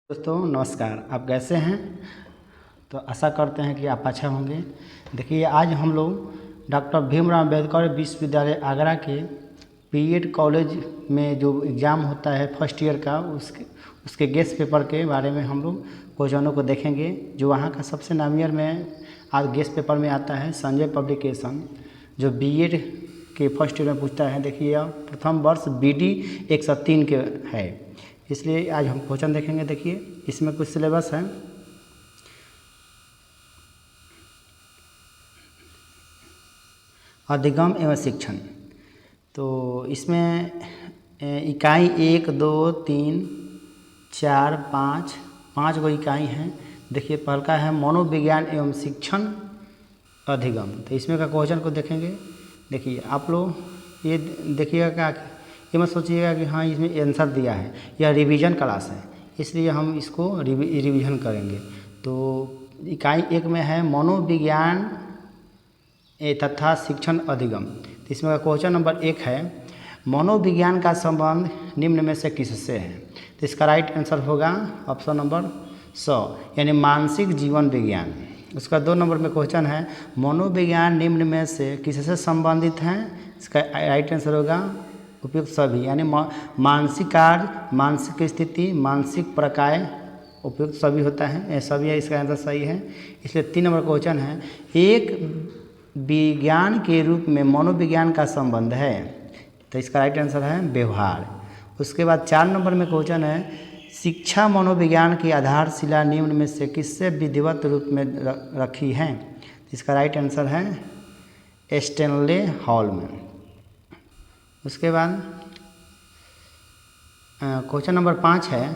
दोस्तों नमस्कार। आप कैसे हैं? तो आशा करते हैं कि आप अच्छा होंगे। देखिए, आज हम लोग डॉक्टर भीमराव अम्बेडकर विश्वविद्यालय आगरा के बीएड कॉलेज में जो एग्ज़ाम होता है फर्स्ट ईयर का, उसके गेस्ट पेपर के बारे में हम लोग क्वेश्चनों को देखेंगे। जो वहाँ का सबसे नामियर में आज गेस्ट पेपर में आता है संजय पब्लिकेशन, जो बीएड के फर्स्ट ईयर में पूछता है। देखिए, यह प्रथम वर्ष BD 103 के है, इसलिए आज हम क्वेश्चन देखेंगे। देखिए, इसमें कुछ सिलेबस है। अधिगम एवं शिक्षण, तो इसमें इकाई 1, 2, 3, 4, 5 गो इकाई हैं। देखिए, पहला है मनोविज्ञान एवं शिक्षण अधिगम। तो इसमें का क्वेश्चन को देखेंगे। देखिए, आप लोग ये देखिएगा, ये मत सोचिएगा कि हाँ इसमें आंसर दिया है। यह रिवीजन क्लास है, इसलिए हम इसको रिवीजन करेंगे। तो इकाई 1 में है मनोविज्ञान तथा शिक्षण अधिगम। तो इसमें का क्वेश्चन नंबर 1 है, मनोविज्ञान का संबंध निम्न में से किससे है? तो इसका राइट आंसर होगा ऑप्शन नंबर 100, यानी मानसिक जीवन विज्ञान। उसका 2 नंबर में क्वेश्चन है, मनोविज्ञान निम्न में से किससे संबंधित है? इसका राइट आंसर होगा उपयुक्त सभी, यानी मानसिक कार्य, मानसिक स्थिति, मानसिक प्रकार उपयुक्त सभी होता है, यह सभी है। इसका आंसर सही है। इसलिए 3 नंबर क्वेश्चन है, एक विज्ञान के रूप में मनोविज्ञान का संबंध है। तो इसका राइट आंसर है व्यवहार। उसके बाद 4 नंबर में क्वेश्चन है, शिक्षा मनोविज्ञान की आधारशिला निम्न में से किससे विधिवत रूप में रखी है? इसका राइट आंसर है स्टैनले हॉल में। उसके बाद क्वेश्चन नंबर 5 है,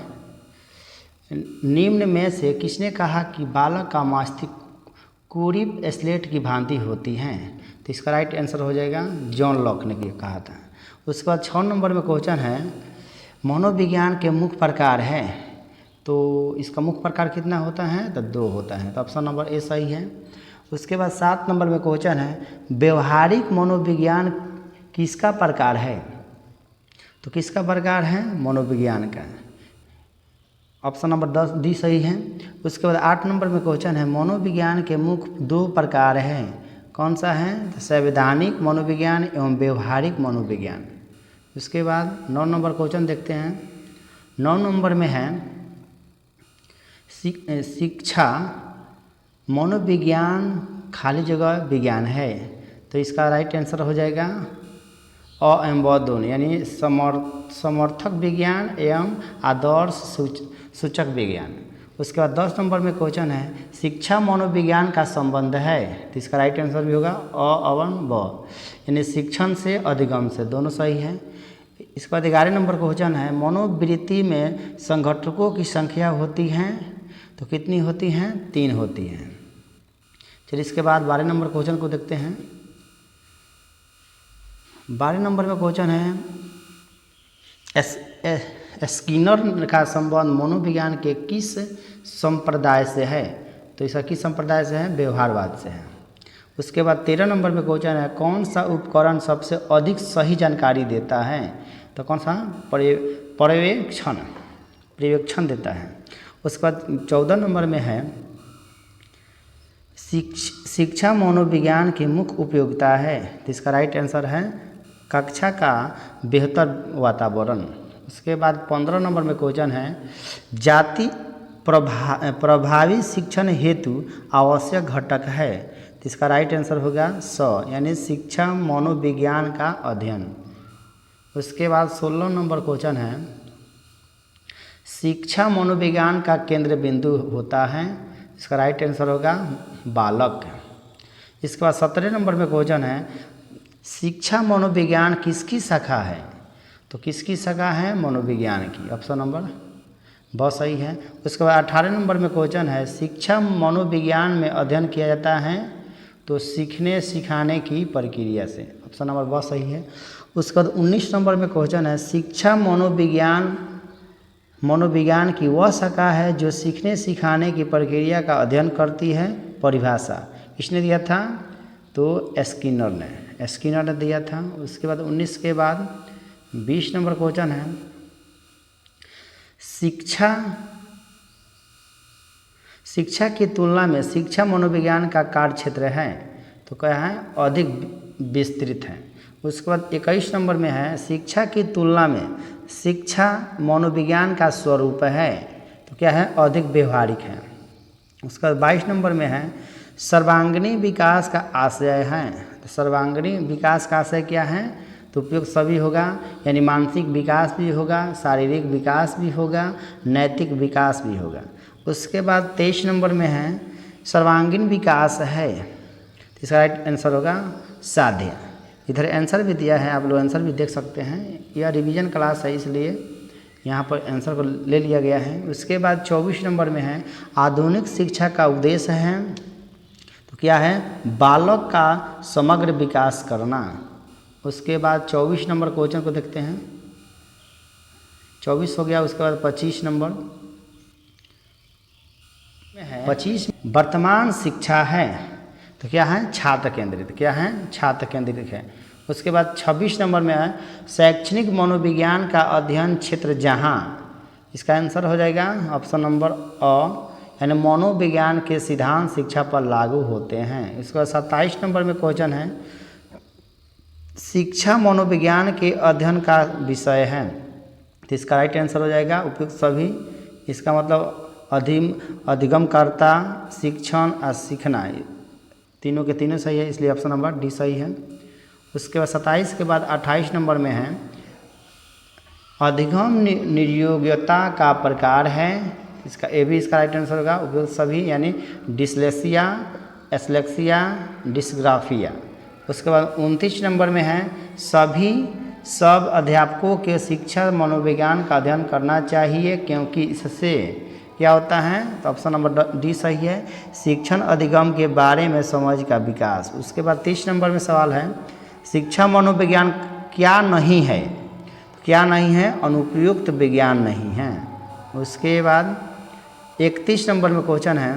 निम्न में से किसने कहा कि बालक का मस्तिष्क कुरीप स्लेट की भांति होती हैं? तो इसका राइट आंसर हो जाएगा जॉन लॉक ने कहा था। उसके बाद 6 नंबर में क्वेश्चन है, मनोविज्ञान के मुख्य प्रकार है। तो इसका मुख्य प्रकार कितना होता है? तो 2 होता है। तो ऑप्शन नंबर ए सही है। उसके बाद 7 नंबर में क्वेश्चन है, व्यवहारिक मनोविज्ञान किसका प्रकार है? तो किसका प्रकार है? मनोविज्ञान का। ऑप्शन नंबर 10 डी सही है। उसके बाद 8 नंबर में क्वेश्चन है, मनोविज्ञान के मुख्य 2 प्रकार हैं, कौन सा है? तो संवैधानिक मनोविज्ञान एवं व्यवहारिक मनोविज्ञान। उसके बाद 9 नंबर क्वेश्चन देखते हैं। 9 नंबर में है, शिक्षा मनोविज्ञान खाली जगह विज्ञान है। तो इसका राइट आंसर हो जाएगा अ एवं ब दोनों, यानी समर्थक विज्ञान एवं आदर्श सूचक विज्ञान। उसके बाद 10 नंबर में क्वेश्चन है, शिक्षा मनोविज्ञान का संबंध है। तो इसका राइट आंसर भी होगा अ एवं ब, यानी शिक्षण से अधिगम से, दोनों सही है। इसके बाद 11 नंबर क्वेश्चन है, मनोवृत्ति में संघटकों की संख्या होती हैं, तो कितनी होती हैं? 3 होती हैं। चलिए, इसके बाद 12 नंबर क्वेश्चन को देखते हैं। 12 नंबर में क्वेश्चन है, स्किनर का संबंध मनोविज्ञान के किस संप्रदाय से है? तो इसका किस संप्रदाय से है? व्यवहारवाद से है। उसके बाद 13 नंबर में क्वेश्चन है, कौन सा उपकरण सबसे अधिक सही जानकारी देता है? तो कौन सा? पर्यवेक्षण देता है। उसके बाद 14 नंबर में है, शिक्षा मनोविज्ञान की मुख्य उपयोगिता है। तो इसका राइट आंसर है कक्षा का बेहतर वातावरण। उसके बाद 15 नंबर में क्वेश्चन है, जाति प्रभावी शिक्षण हेतु आवश्यक घटक है। तो इसका राइट आंसर होगा 100, यानी शिक्षा मनोविज्ञान का अध्ययन। उसके बाद 16 नंबर क्वेश्चन है, शिक्षा मनोविज्ञान का केंद्र बिंदु होता है। इसका राइट आंसर होगा बालक। इसके बाद 17 नंबर में क्वेश्चन है, शिक्षा मनोविज्ञान किसकी शाखा है? तो किसकी शाखा है? मनोविज्ञान की। ऑप्शन नंबर बहुत सही है। उसके बाद 18 नंबर में क्वेश्चन है, शिक्षा मनोविज्ञान में अध्ययन किया जाता है तो सीखने सिखाने की प्रक्रिया से। ऑप्शन नंबर बहुत सही है। उसके बाद 19 नंबर में क्वेश्चन है, शिक्षा मनोविज्ञान की वह शाखा है जो सीखने सिखाने की प्रक्रिया का अध्ययन करती है। परिभाषा किसने दिया था? तो स्किनर ने दिया था। उसके बाद 19 के बाद 20 नंबर क्वेश्चन है, शिक्षा शिक्षा की तुलना में शिक्षा मनोविज्ञान का कार्य क्षेत्र है तो क्या है, अधिक विस्तृत है। उसके बाद 21 नंबर में है शिक्षा की तुलना में शिक्षा मनोविज्ञान का स्वरूप है तो क्या है, अधिक व्यवहारिक है। उसके बाद 22 नंबर में है सर्वांगीण विकास का आशय है। तो सर्वांगीण विकास का आशय क्या है, तो उपयुक्त सभी होगा, यानी मानसिक विकास भी होगा, शारीरिक विकास भी होगा, नैतिक विकास भी होगा। उसके बाद 23 नंबर में है सर्वांगीण विकास है तो इसका राइट आंसर होगा साध्य। इधर आंसर भी दिया है, आप लोग आंसर भी देख सकते हैं, यह रिवीजन क्लास है इसलिए यहाँ पर आंसर को ले लिया गया है। उसके बाद 24 नंबर में है आधुनिक शिक्षा का उद्देश्य है तो क्या है, बालक का समग्र विकास करना। उसके बाद 24 नंबर क्वेश्चन को देखते हैं, 24 हो गया। उसके बाद 25 नंबर में है 25 वर्तमान शिक्षा है तो क्या है, छात्र केंद्रित, क्या है, छात्र केंद्रित है। उसके बाद 26 नंबर में है शैक्षणिक मनोविज्ञान का अध्ययन क्षेत्र जहाँ, इसका आंसर हो जाएगा ऑप्शन नंबर अ, यानी मनोविज्ञान के सिद्धांत शिक्षा पर लागू होते हैं। इसके बाद 27 नंबर में क्वेश्चन है शिक्षा मनोविज्ञान के अध्ययन का विषय है तो इसका राइट आंसर हो जाएगा उपयुक्त सभी। इसका मतलब अधिगमकर्ता, शिक्षण और सीखना, तीनों के तीनों सही है, इसलिए ऑप्शन नंबर डी सही है। उसके बाद 27 के बाद 28 नंबर में है अधिगम निर्योग्यता का प्रकार है, इसका ए भी इसका राइट आंसर होगा उपयुक्त सभी, यानी डिस्लेक्सिया, एस्लेक्सिया, डिस्ग्राफिया। उसके बाद 29 नंबर में है सब अध्यापकों के शिक्षा मनोविज्ञान का अध्ययन करना चाहिए क्योंकि इससे क्या होता है, तो ऑप्शन नंबर डी सही है, शिक्षण अधिगम के बारे में समझ का विकास। उसके बाद 30 नंबर में सवाल है शिक्षा मनोविज्ञान क्या नहीं है, क्या नहीं है, अनुपयुक्त विज्ञान नहीं है। उसके बाद 31 नंबर में क्वेश्चन है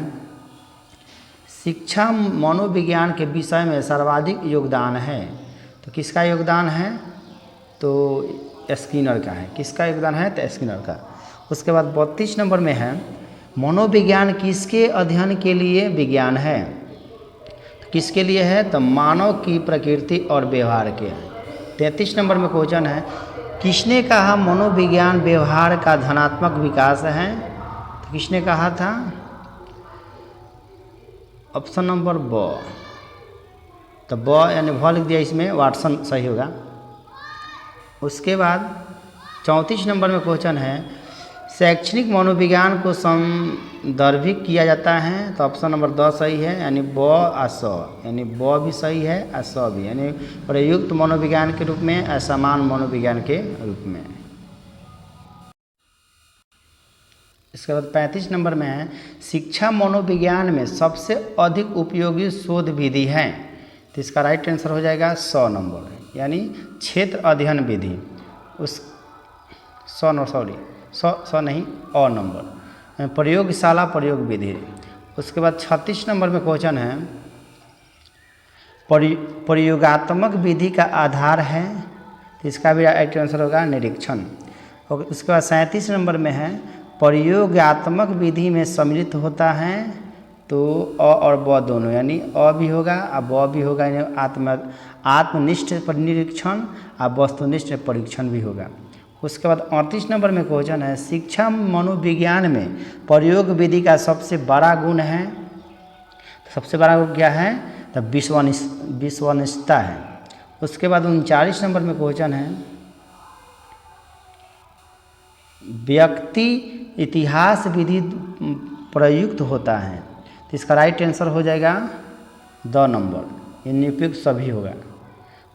शिक्षा मनोविज्ञान के विषय में सर्वाधिक योगदान है तो किसका योगदान है, तो स्किनर का है। किसका योगदान है, तो स्किनर का। उसके बाद 32 नंबर में है मनोविज्ञान किसके अध्ययन के लिए विज्ञान है, तो किसके लिए है, तो मानव की प्रकृति और व्यवहार के। 33 नंबर में क्वेश्चन है किसने कहा मनोविज्ञान व्यवहार का धनात्मक विकास है, तो किसने कहा था, ऑप्शन नंबर ब, तो ब यानी भ लिख दिया, इसमें वाटसन सही होगा। उसके बाद 34 नंबर में क्वेश्चन है शैक्षणिक मनोविज्ञान को संदर्भित किया जाता है तो ऑप्शन नंबर द सही है, यानी ब आ स, यानी ब भी सही है आ स भी, यानी प्रयुक्त मनोविज्ञान के रूप में, असमान मनोविज्ञान के रूप में। इसके बाद 35 नंबर में है शिक्षा मनोविज्ञान में सबसे अधिक उपयोगी शोध विधि है तो इसका राइट आंसर हो जाएगा 100 नंबर, यानी क्षेत्र अध्ययन विधि। उस 100 नहीं अ नंबर, प्रयोगशाला प्रयोग विधि। उसके बाद 36 नंबर में क्वेश्चन है प्रयोगात्मक विधि का आधार है तो इसका भी राइट आंसर होगा निरीक्षण। और उसके बाद 37 नंबर में है प्रयोगात्मक विधि में सम्मिलित होता है तो अ और ब दोनों, यानी अ भी होगा और ब भी होगा, यानी आत्मनिष्ठ निरीक्षण और वस्तुनिष्ठ परीक्षण भी होगा। उसके बाद 38 नंबर में क्वेश्चन है शिक्षा मनोविज्ञान में प्रयोग विधि का सबसे बड़ा गुण है, तो सबसे बड़ा गुण क्या है, तो विश्वनिष्ठता है। उसके बाद 39 नंबर में क्वेश्चन है व्यक्ति इतिहास विधि प्रयुक्त होता है तो इसका राइट आंसर हो जाएगा द नंबर, ये नियुक्त सभी होगा।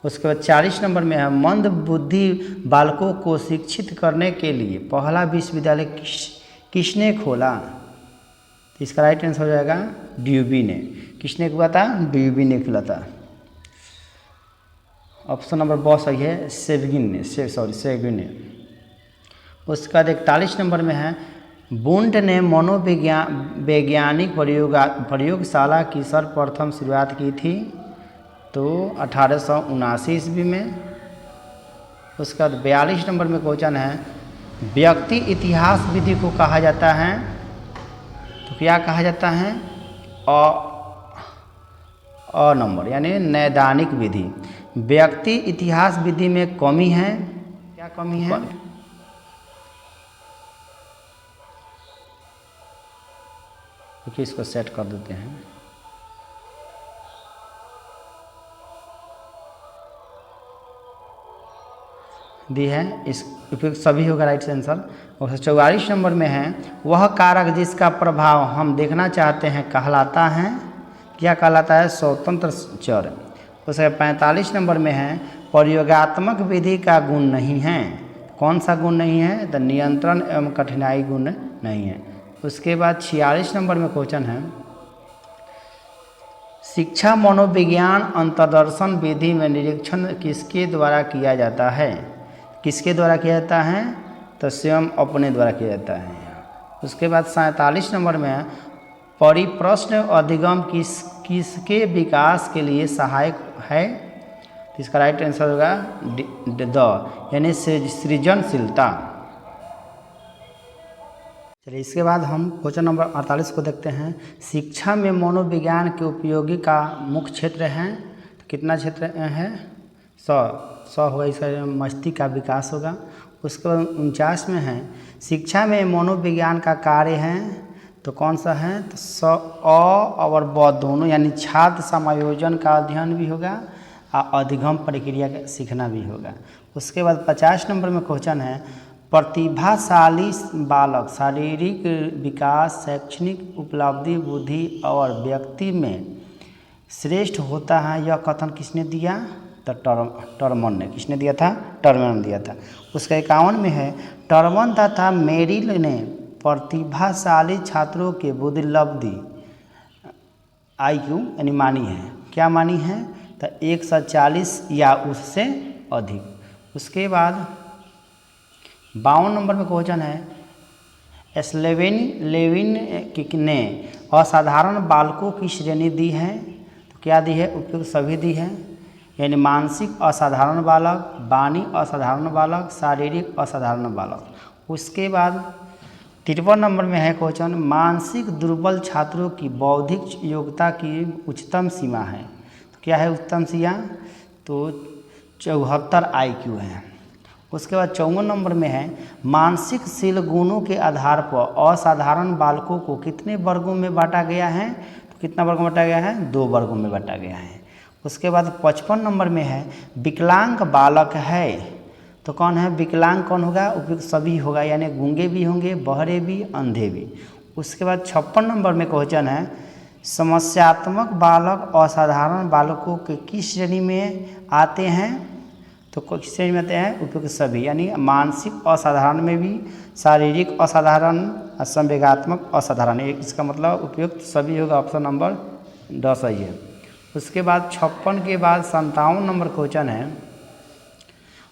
उसके बाद 40 नंबर में है मंद बुद्धि बालकों को शिक्षित करने के लिए पहला विश्वविद्यालय किसने खोला, तो इसका राइट आंसर हो जाएगा ड्यूबी ने। किसने खोला था, ड्यूबी ने खोला था। ऑप्शन नंबर ब सही है, सेविन ने। उसके बाद 41 नंबर में है वुंट ने वैज्ञानिक प्रयोगशाला की सर्वप्रथम शुरुआत की थी तो 1879 ईस्वी में। उसके बाद 42 नंबर में क्वेश्चन है व्यक्ति इतिहास विधि को कहा जाता है तो क्या कहा जाता है? अ नंबर यानी नैदानिक विधि। व्यक्ति इतिहास विधि में कमी है, क्या कमी है? क्योंकि इसको सेट कर देते हैं। दी है, इस उपयुक्त सभी होगा राइट आंसर। और 44 नंबर में है, वह कारक जिसका प्रभाव हम देखना चाहते हैं कहलाता है, क्या कहलाता है? स्वतंत्र चर। उसके 45 नंबर में है, प्रयोगात्मक विधि का गुण नहीं है। कौन सा गुण नहीं है? तो नियंत्रण एवं कठिनाई गुण नहीं है। उसके बाद 46 नंबर में क्वेश्चन है, शिक्षा मनोविज्ञान अंतर्दर्शन विधि में निरीक्षण किसके द्वारा किया जाता है? किसके द्वारा किया जाता है? तो स्वयं अपने द्वारा किया जाता है। उसके बाद 47 नंबर में परिप्रश्न अधिगम किसके विकास के लिए सहायक है? तो इसका राइट आंसर होगा द यानी सृजनशीलता। चलिए इसके बाद हम क्वेश्चन नंबर 48 को देखते हैं। शिक्षा में मनोविज्ञान के उपयोगी का मुख्य क्षेत्र है, तो कितना क्षेत्र है? 100 होगा, इसका मस्तिष्क का विकास होगा। उसके बाद 49 में है, शिक्षा में मनोविज्ञान का कार्य है, तो कौन सा है? तो और ब दोनों यानी छात्र समायोजन का अध्ययन भी होगा और अधिगम प्रक्रिया का सीखना भी होगा। उसके बाद 50 नंबर में क्वेश्चन है, प्रतिभाशाली बालक शारीरिक विकास, शैक्षणिक उपलब्धि, बुद्धि और व्यक्ति में श्रेष्ठ होता है, यह कथन किसने दिया? तो टर्मन ने। किसने दिया था? टर्मन ने दिया था। उसका 51 में है, टर्मन तथा मेरिल ने प्रतिभाशाली छात्रों के बुद्धिलब्धि IQ यानी मानी है, क्या मानी है? तो 140 या उससे अधिक। उसके बाद 52 नंबर में क्वेश्चन है, लेविन ने असाधारण बालकों की श्रेणी दी है, तो क्या दी है? उपयुक्त सभी दी है, यानी मानसिक असाधारण बालक, वाणी असाधारण बालक, शारीरिक असाधारण बालक। उसके बाद 53 नंबर में है क्वेश्चन, मानसिक दुर्बल छात्रों की बौद्धिक योग्यता की उच्चतम सीमा है, तो क्या है उच्चतम सीमा? तो 74 IQ है। उसके बाद 54 नंबर में है, मानसिक शील गुणों के आधार पर असाधारण बालकों को कितने वर्गों में बांटा गया है? तो कितना वर्गों में बांटा गया है? 2 वर्गों में बांटा गया है। उसके बाद 55 नंबर में है, विकलांग बालक है, तो कौन है? विकलांग कौन होगा? उपयुक्त सभी होगा, यानी गूंगे भी होंगे, बहरे भी, अंधे भी। उसके बाद 56 नंबर में क्वेश्चन है, समस्यात्मक बालक असाधारण बालकों के किस श्रेणी में आते हैं? तो किस श्रेणी में आते हैं? उपयुक्त सभी, यानी मानसिक असाधारण में भी, शारीरिक असाधारण, संवेगात्मक असाधारण, इसका मतलब उपयुक्त सभी होगा। ऑप्शन नंबर 10 सही है। उसके बाद 56 के बाद 57 नंबर क्वेश्चन है,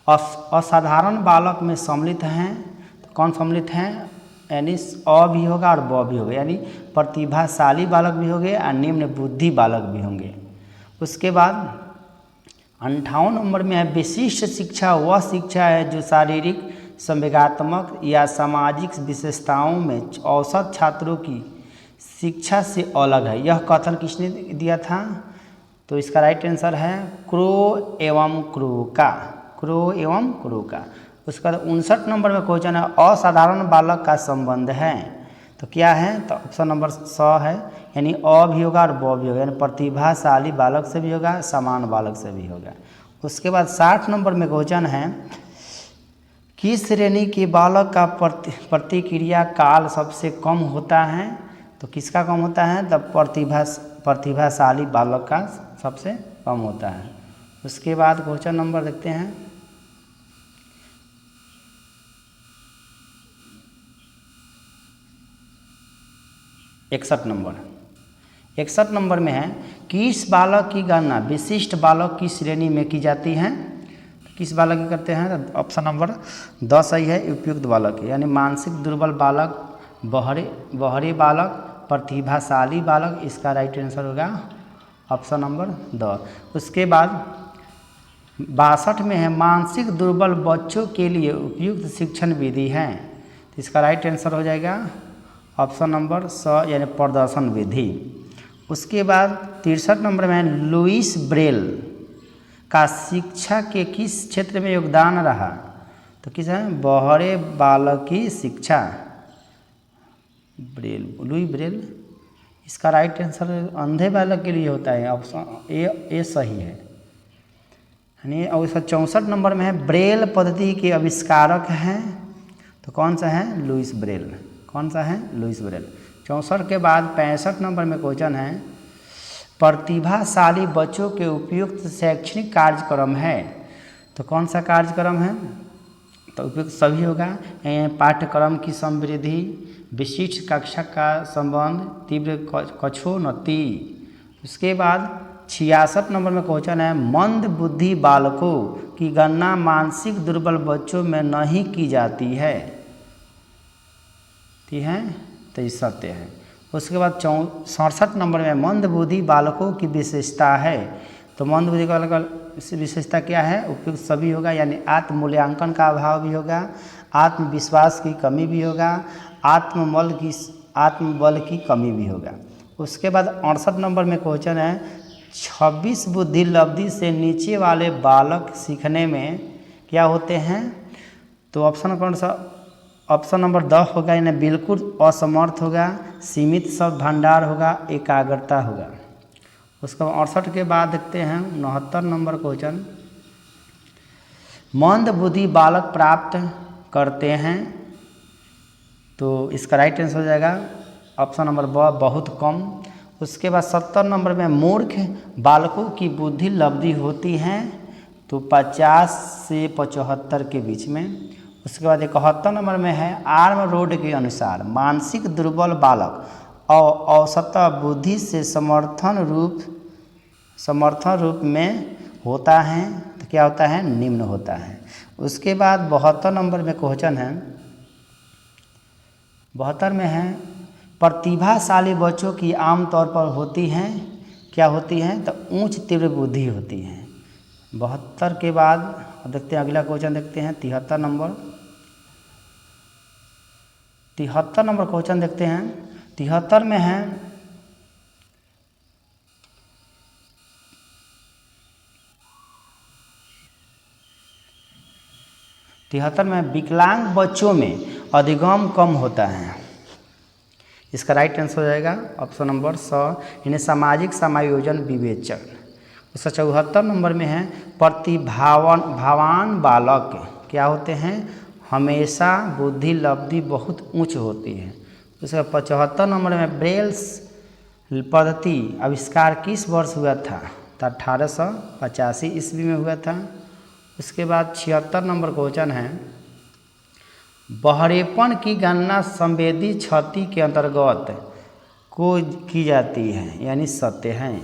असाधारण बालक में सम्मिलित हैं, तो कौन सम्मिलित हैं? यानी अ भी होगा और ब भी होगा, यानी प्रतिभाशाली बालक भी होंगे और निम्न बुद्धि बालक भी होंगे। उसके बाद 58 नंबर में है, विशिष्ट शिक्षा वह शिक्षा है जो शारीरिक, संवेगात्मक या सामाजिक विशेषताओं में औसत छात्रों की शिक्षा से अलग है, यह कथन किसने दिया था? तो इसका राइट आंसर है क्रो एवं क्रो का। क्रो एवं क्रो का। उसके बाद 59 नंबर में क्वेश्चन है, असाधारण बालक का संबंध है, तो क्या है? तो ऑप्शन नंबर 100 है, यानी अ भी होगा और ब भी होगा, यानी प्रतिभाशाली बालक से भी होगा, समान बालक से भी होगा। उसके बाद 60 नंबर में क्वेश्चन है, किस श्रेणी के बालक का प्रतिक्रिया काल सबसे कम होता है? तो किसका कम होता है? तो प्रतिभाशाली बालक का सबसे कम होता है। उसके बाद क्वेश्चन नंबर देखते हैं, नंबर 61 नंबर में है, किस बालक की गणना विशिष्ट बालक की श्रेणी में की जाती है? किस बालक की करते हैं? तो ऑप्शन नंबर 10 सही है, उपयुक्त बालक है, यानी मानसिक दुर्बल बालक, बहरे बालक, प्रतिभाशाली बालक, इसका राइट आंसर होगा ऑप्शन नंबर 10। उसके बाद 62 में है, मानसिक दुर्बल बच्चों के लिए उपयुक्त शिक्षण विधि है, तो इसका राइट आंसर हो जाएगा ऑप्शन नंबर स यानी प्रदर्शन विधि। उसके बाद 63 नंबर में है लुईस ब्रेल का शिक्षा के किस क्षेत्र में योगदान रहा? तो किस है? बहरे बालक की शिक्षा। ब्रेल, लुई ब्रेल, इसका राइट आंसर अंधे बालक के लिए होता है, ऑप्शन ए सही है। यानी और इसका 64 नंबर में है ब्रेल पद्धति के आविष्कारक हैं, तो कौन सा है? Louis Braille. कौन सा है? Louis Braille. 64 के बाद 65 नंबर में क्वेश्चन है प्रतिभाशाली बच्चों के उपयुक्त शैक्षणिक कार्यक्रम है, तो कौन सा कार्यक्रम है? तो उपयुक्त सभी होगा। पाठ्यक्रम की समृद्धि, विशिष्ट कक्षा का संबंध, तीव्र कक्षोन्नति। उसके बाद 66 नंबर में क्वेश्चन है मंद बुद्धि बालकों की गणना मानसिक दुर्बल बच्चों में नहीं की जाती है, ठीक है, तो ये सत्य है। उसके बाद 67 नंबर में मंद बुद्धि बालकों की विशेषता है, तो मंद बुद्धि का अलग विशेषता क्या है? उपयुक्त सभी होगा, यानी आत्म मूल्यांकन का अभाव भी होगा, आत्मविश्वास की कमी भी होगा, आत्मबल की कमी भी होगा। उसके बाद 68 नंबर में क्वेश्चन है 26 बुद्धि लब्धि से नीचे वाले बालक सीखने में क्या होते हैं? तो ऑप्शन कौन सा? ऑप्शन नंबर 10 होगा, यानी बिल्कुल असमर्थ होगा, सीमित शब्द भंडार होगा, एकाग्रता होगा। उसका 68 के बाद देखते हैं 69 नंबर क्वेश्चन मंद बुद्धि बालक प्राप्त करते हैं, तो इसका राइट आंसर हो जाएगा ऑप्शन नंबर ब बहुत कम। उसके बाद 70 नंबर में मूर्ख बालकों की बुद्धि लब्धि होती हैं, तो 50 से 75 के बीच में। उसके बाद 71 नंबर में है आर्म रोड के अनुसार मानसिक दुर्बल बालक और औसत बुद्धि से समर्थन रूप में होता है, तो क्या होता है? निम्न होता है। उसके बाद 72 नंबर में क्वेश्चन है 72 में है प्रतिभाशाली बच्चों की आमतौर पर होती हैं, क्या होती हैं? तो उच्च तीव्र बुद्धि होती हैं। 72 के बाद देखते हैं अगला क्वेश्चन, देखते हैं 73 नंबर। 73 नंबर क्वेश्चन देखते हैं। 73 में है 73 में विकलांग बच्चों में अधिगम कम होता है, इसका राइट आंसर हो जाएगा ऑप्शन नंबर स, इन्हें सामाजिक समायोजन विवेचन। उसका 74 नंबर में है प्रतिभावान बालक क्या होते हैं? हमेशा बुद्धि लब्धि बहुत उच्च होती है। उसका 75 नंबर में ब्रेल्स पद्धति आविष्कार किस वर्ष हुआ था? तो 1885 ईस्वी में हुआ था। उसके बाद 76 नंबर क्वेश्चन है बहरेपन की गणना संवेदी क्षति के अंतर्गत को की जाती है, यानी सत्य है।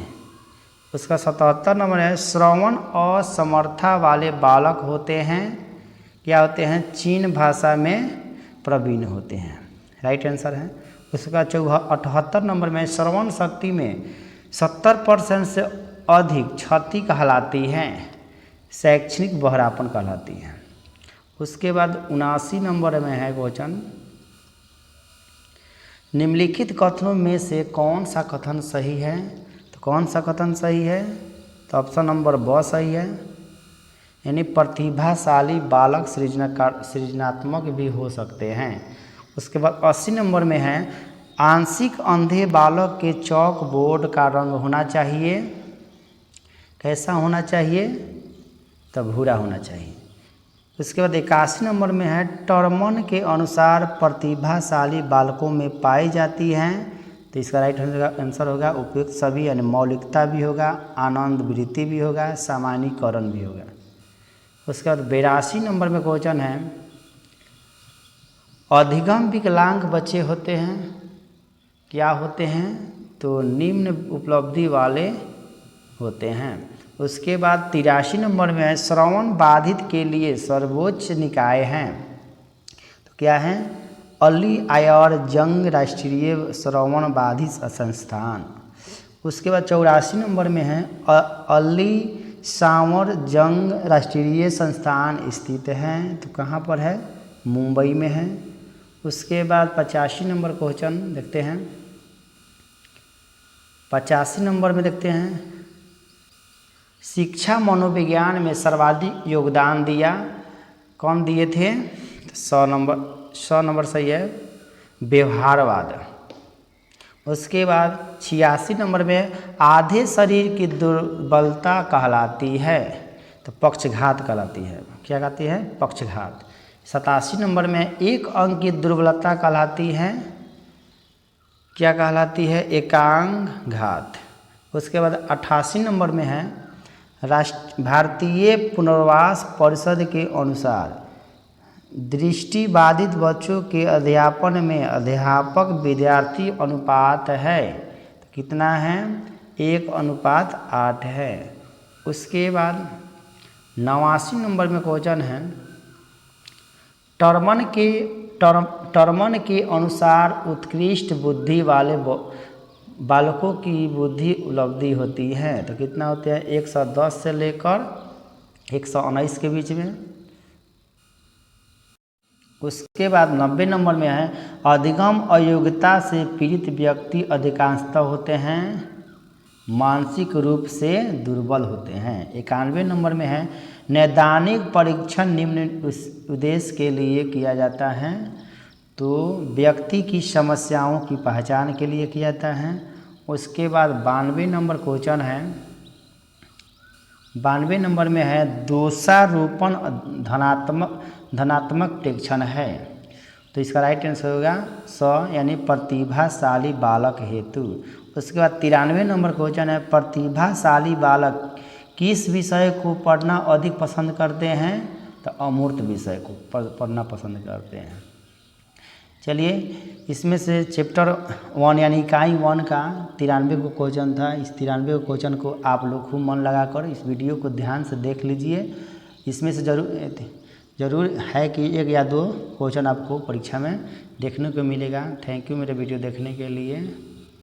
उसका 77 नंबर है श्रवण असमर्था वाले बालक होते हैं, क्या होते हैं? चीन भाषा में प्रवीण होते हैं, राइट आंसर है। उसका 78 नंबर में श्रवण शक्ति में 70% से अधिक क्षति कहलाती है, शैक्षणिक बहरापन कहलाती है। उसके बाद 79 नंबर में है क्वेश्चन निम्नलिखित कथनों में से कौन सा कथन सही है? तो कौन सा कथन सही है? तो ऑप्शन नंबर ब सही है, यानी प्रतिभाशाली बालक सृजनात्मक भी हो सकते हैं। उसके बाद 80 नंबर में है आंशिक अंधे बालक के चौक बोर्ड का रंग होना चाहिए, कैसा होना चाहिए? तो भूरा होना चाहिए। उसके बाद 81 नंबर में है टर्मन के अनुसार प्रतिभाशाली बालकों में पाई जाती हैं, तो इसका राइट आंसर होगा उपयुक्त सभी, यानी मौलिकता भी होगा, आनंद वृत्ति भी होगा, सामान्यीकरण भी होगा। उसके बाद 82 नंबर में क्वेश्चन है अधिगम विकलांग बच्चे होते हैं, क्या होते हैं? तो निम्न उपलब्धि वाले होते हैं। उसके बाद 83 नंबर में है श्रवण बाधित के लिए सर्वोच्च निकाय हैं, तो क्या है? अली आयर जंग राष्ट्रीय श्रवण बाधित संस्थान। उसके बाद 84 नंबर में है अली सांवर जंग राष्ट्रीय संस्थान स्थित है, तो कहाँ पर है? मुंबई में है। उसके बाद 85 नंबर क्वेश्चन देखते हैं। 85 नंबर में देखते हैं, शिक्षा मनोविज्ञान में सर्वाधिक योगदान दिया, कौन दिए थे? 100 नंबर सही है, व्यवहारवाद। उसके बाद 86 नंबर में आधे शरीर की दुर्बलता कहलाती है, तो पक्षघात कहलाती है। क्या कहती है? पक्षघात। 87 नंबर में एक अंग की दुर्बलता कहलाती है, क्या कहलाती है? एकांगघात। उसके बाद 88 नंबर में है, भारतीय पुनर्वास परिषद के अनुसार दृष्टिबाधित बच्चों के अध्यापन में अध्यापक विद्यार्थी अनुपात है, तो कितना है? 1:8 है। उसके बाद 89 नंबर में क्वेश्चन है, टर्मन के अनुसार उत्कृष्ट बुद्धि वाले बालकों की बुद्धि उपलब्धि होती है, तो कितना होते हैं? 110 से लेकर 119 के बीच में। उसके बाद 90 नंबर में है, अधिगम अयोग्यता से पीड़ित व्यक्ति अधिकांशतः होते हैं मानसिक रूप से दुर्बल होते हैं। 91 नंबर में है, नैदानिक परीक्षण निम्न उद्देश्य के लिए किया जाता है, तो व्यक्ति की समस्याओं की पहचान के लिए किया जाता है। उसके बाद 92 नंबर क्वेश्चन है, 92 नंबर में है, दोषारोपण धनात्मक प्रेक्षण है, तो इसका राइट आंसर होगा 100 यानी प्रतिभाशाली बालक हेतु। उसके बाद 93 नंबर क्वेश्चन है, प्रतिभाशाली बालक किस विषय को पढ़ना अधिक पसंद करते हैं? तो अमूर्त विषय को पढ़ना पसंद करते हैं। चलिए, इसमें से चैप्टर 1 यानी इकाई 1 का 93 को क्वेश्चन था। इस 93 को क्वेश्चन को आप लोग खूब मन लगाकर इस वीडियो को ध्यान से देख लीजिए। इसमें से ज़रूर है कि 1 या 2 क्वेश्चन आपको परीक्षा में देखने को मिलेगा। थैंक यू मेरे वीडियो देखने के लिए।